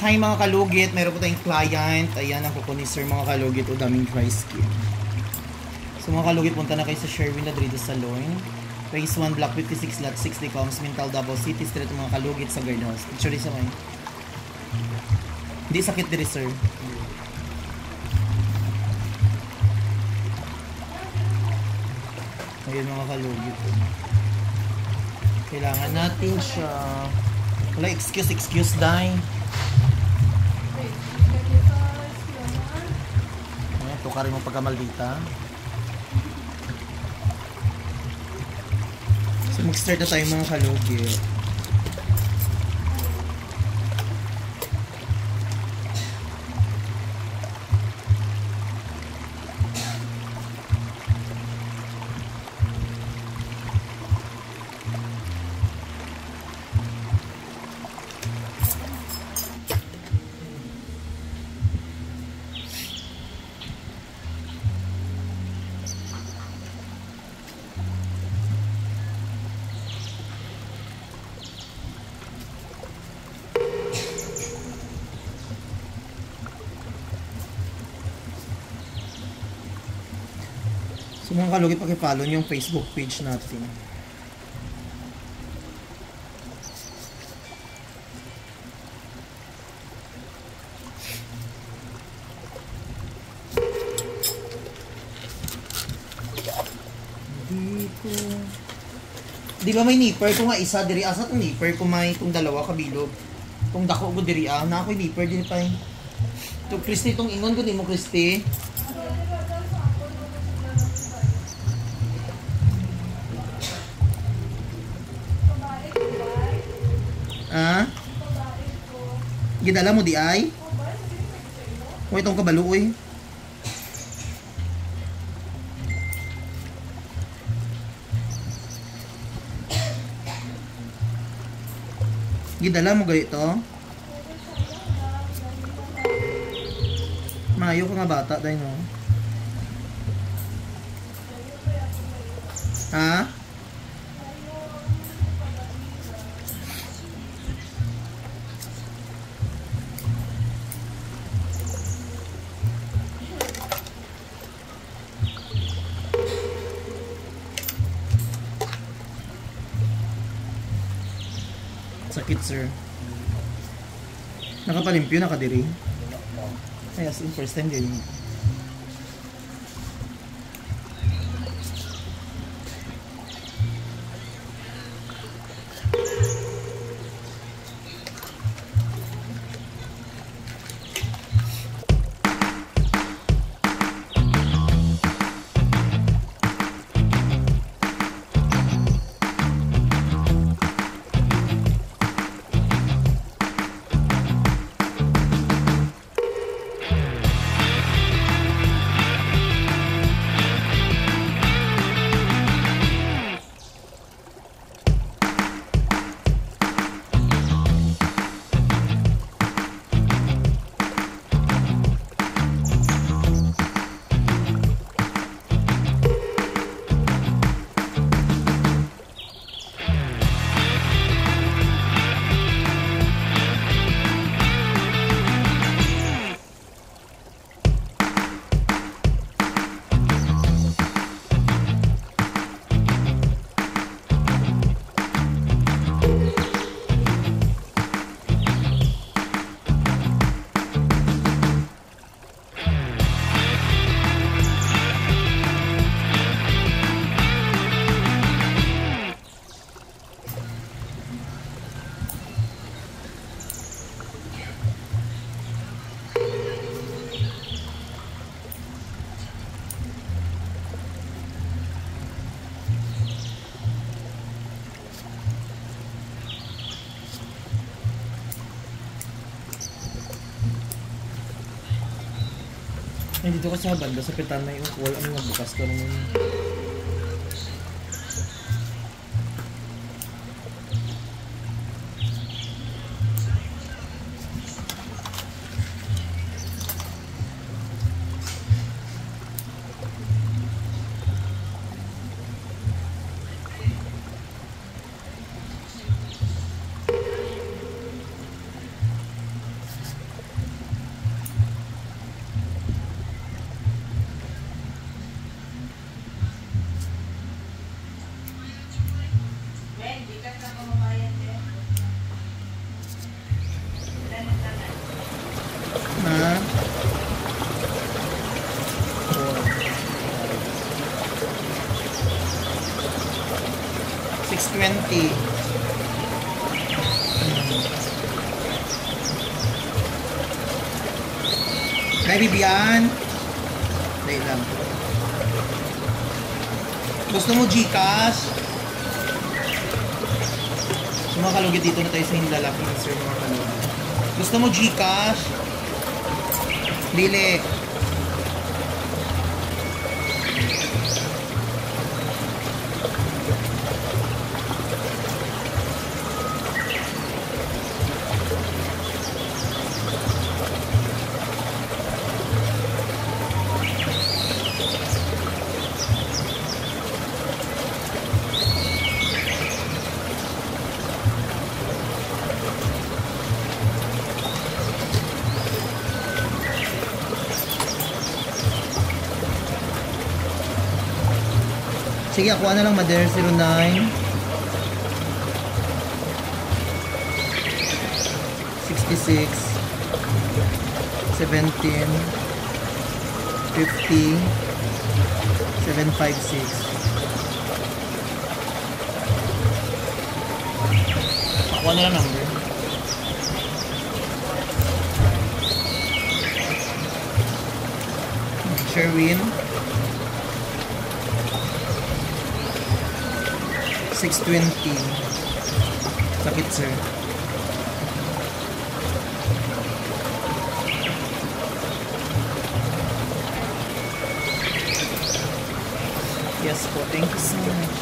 Hi mga kalugit, mayroon po tayong client. Ayan ang kuko ni sir mga kalugit o daming dry skin. So mga kalugit, punta na kayo sa Sherwin Ladrido Salon. Phase 1, Block 56, Lot 60, Coms, Mintal, Davao City Street mga kalugit sa guard house. Picture din sa may. Hindi sakit diri sir. Ayan mga kalugit. Kailangan natin siya. Wala, excuse, die. Ayan, tukarin mo pagkamaldita. So, mag-start na tayo mga kalugit. So mga kalugit, pakipollow yung Facebook page natin. Dito. Di ba may nipper ko nga isa diri asa tong nipper ko may itong dalawa kabilog. Tong dako ko diri na ako nipper diri pa. To Christy tong ingon ko di mo Christy. Gidala mo di ay? O itong kabalo eh. Gidala mo ganito? Mayo ka nga bata dahil no? Ha? Sakit sir. Nakapalimpyo na kadiri. Ay as in first time din. Ay, dito ka sa banda, sa pitan na yung wall, ano nga bukas ka naman. 620. May Bibian. Dahil lang. Gusto mo Gcash? So mga kalugit, dito na tayo sa Hinlalaki, sir, mga kalugit. Gusto mo Gcash? Dili. Sige, ako na lang, Mother 09 66 17 50 756. Ako na lang number. Sherwin 620. Sakit, sir. Yes po, thank you so much.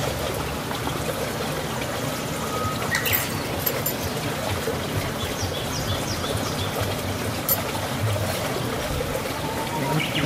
Thank you.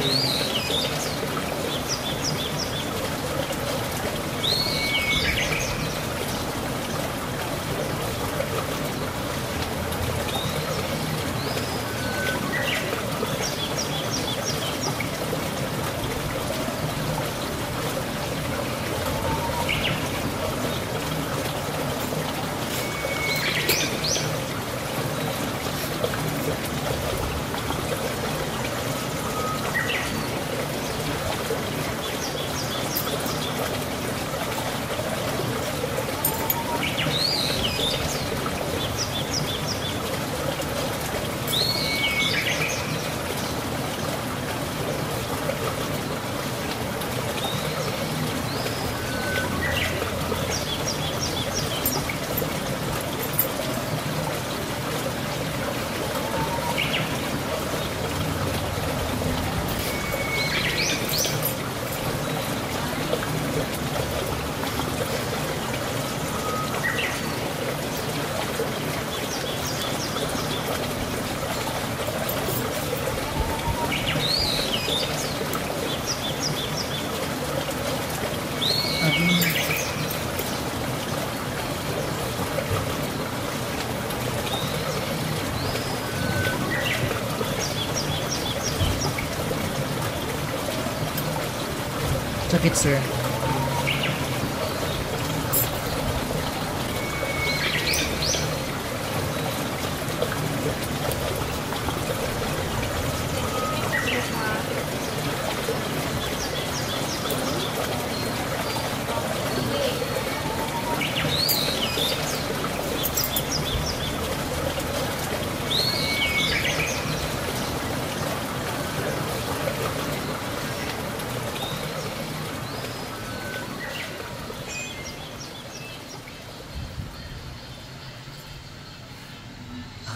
Sakit, sir.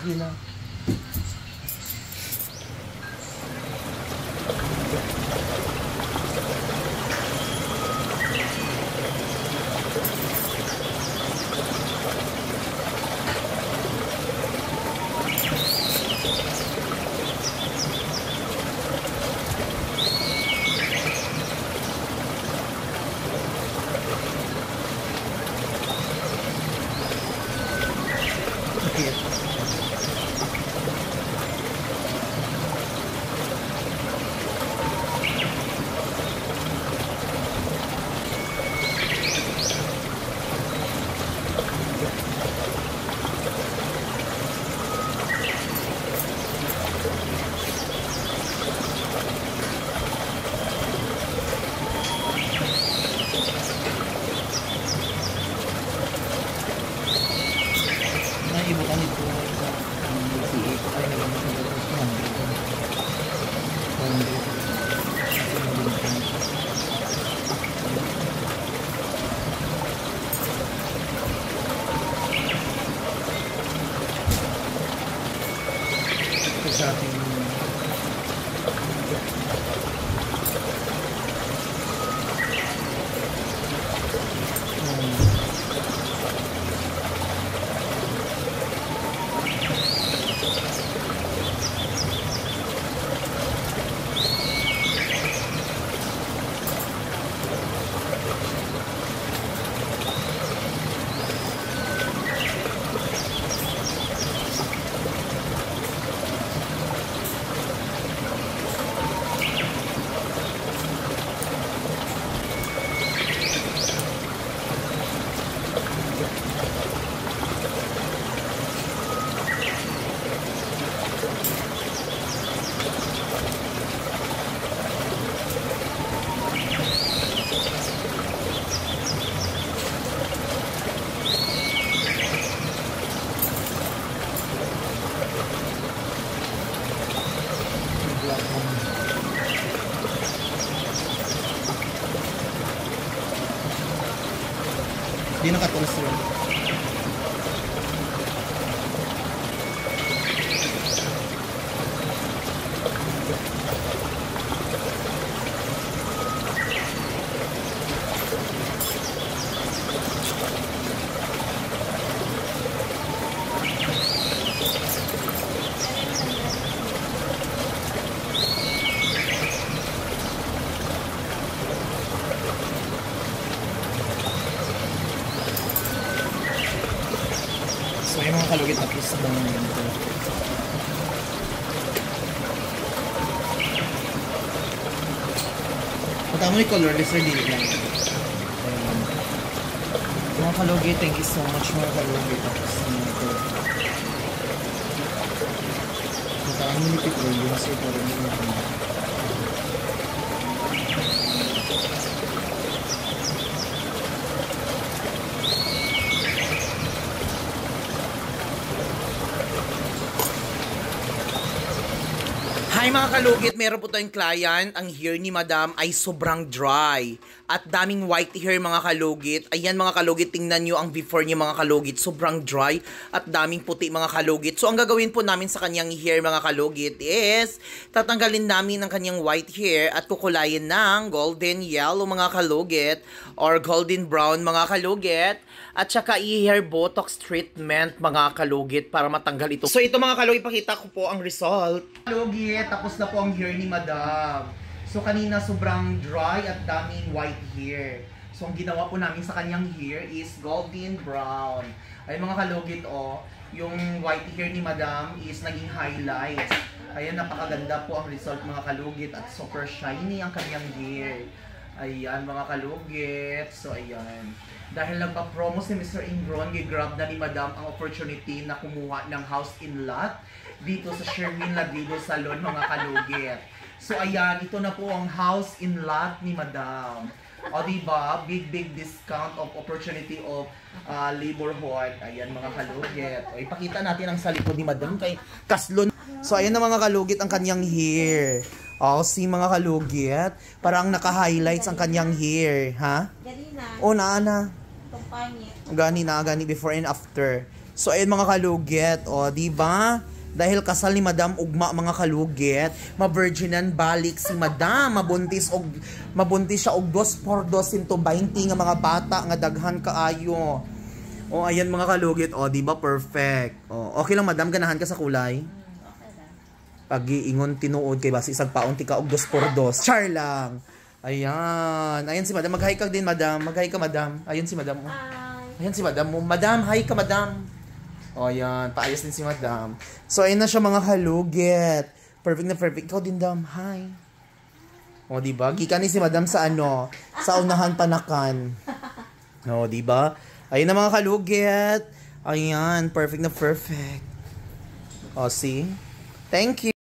Gila. Okay. ito sa ating hindi nakatulis yun. So yung mga kalugit tapos lang ito. Matama yung colorless or dili lang. Mga kalugit, thank you so much mga kalugit tapos ito. Matama yung nipit or yung kasi ito rin yung mga. Hi mga kalugit, meron po tayong client. Ang hair ni Madam ay sobrang dry. At daming white hair mga kalugit. Ayan mga kalugit, tingnan nyo ang before niya mga kalugit. Sobrang dry at daming puti mga kalugit. So ang gagawin po namin sa kanyang hair mga kalugit is tatanggalin namin ang kanyang white hair at kukulayin ng golden yellow mga kalugit or golden brown mga kalugit. At saka i-hair botox treatment mga kalugit para matanggal ito. So ito mga kalugit, ipakita ko po ang result. Kalugit, tapos na po ang hair ni Madam. So kanina sobrang dry at daming white hair. So ang ginawa po namin sa kanyang hair is golden brown. Ay mga kalugit yung white hair ni Madam is naging highlights. Ayan, napakaganda po ang result mga kalugit at super shiny ang kanyang hair. Ayan mga kalugit. So ayan. Dahil nagpa-promo si Mr. Ingron, gigrab na ni Madam ang opportunity na kumuha ng house in lot dito sa Sherwin Ladrido Salon mga kalugit. So ayan, ito na po ang house in lot ni Madam. O diba, big discount of opportunity of neighborhood. Ayan mga kalugit. O ipakita natin ang sa likod ni Madam kay Kaslon. So ayan na mga kalugit ang kanyang hair. O si mga kalugit, parang naka-highlights ang kanyang hair, ha? O na. Gani before and after. So ayun mga kalugit, diba? Dahil kasal ni Madam ugma mga kalugit, ma-virginan balik si Madam, mabuntis siya og 2 por 220 nga mga bata nga daghan kaayo. O ayan mga kalugit, diba perfect. Okay lang Madam, ganahan ka sa kulay? Pag-iingon tinuod kay basi isang paunti ka og 2 por 2. Char lang. Ayan si Madam, mag-hi ka din Madam. Mag-hi ka Madam. Ayun si Madam. Ayan si Madam. Madam, hi ka Madam. O ayan, paayos din si Madam. So ayun na siya mga kalugit. Perfect na perfect. Ikaw din Dam, hi. O diba? Kika ni si Madam sa sa unahan panakan. O diba? Ayun na mga kalugit. Ayan, perfect na perfect. O see? Thank you.